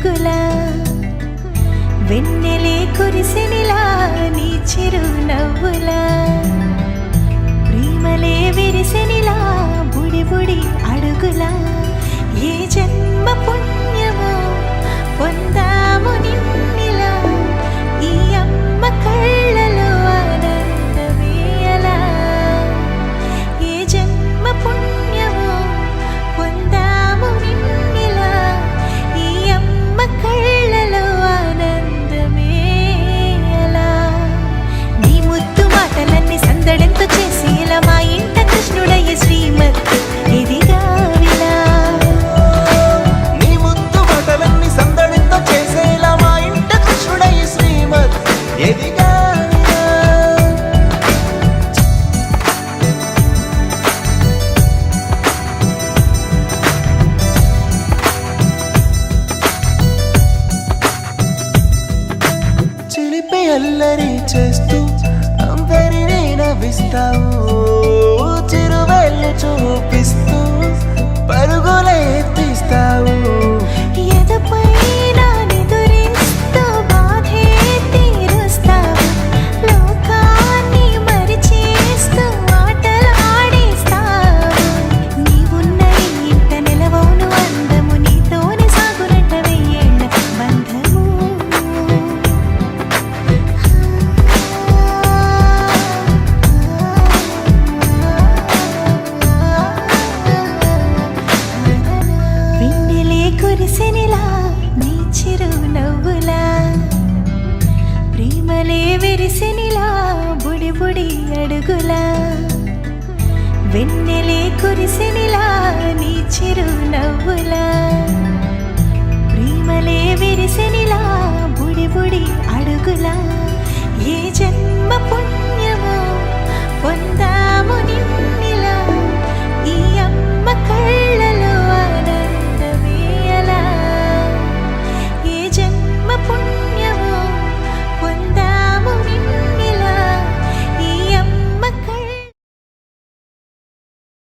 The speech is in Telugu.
అడుగులా వెన్నెలే కురిసెనిలా నీ చిరు నవ్వులా ప్రేమలే విరిసెనిలా బుడి బుడి అడుగులా ఏ జన్మ పుణ్యమో పొందాము నిన్నిలా ఈ అమ్మ కళ్ళలో ఆనందమే అలా ఏ జన్మ పుణ్యమో పొందాము నిన్నిలా ఈ అమ్మ కళ్ళలో ఆనందమే అలా నీ ముద్దు మాటలన్నీ సందడెంతో చేసేలా మా ఇంట కృష్ణుడయ్య శ్రీమత్ ఇదిగా విలా నీ ముద్దు మాటలన్నీ సందడితో చేసేలా మా ఇంట కృష్ణుడయ్య శ్రీమత్ ఎదిగా చిలిపి అల్లరి చేస్తూ అందరినీ నవ్విస్తావు చిరువేళ్ళు చూపిస్తూ పరుగులే తీస్తావు ఎదపై నా నిదురిస్తూ బాధే తీరుస్తావు లోకాన్ని మరిచేస్తూ ఆటలు ఆడేస్తావు నీవున్న ఈ ఇంట నిలవవును అందము నీతోనే సాగునట్ట వెయ్యేళ్ళ బంధము వెన్నెలే కురిసెనిలా నీ చిరు నవ్వులా ప్రేమలే విరిసెనిలా బుడి బుడి అడుగులా వెన్నెలే కురిసెనిలా నీ చిరు నవ్వులా ప్రేమలే విరి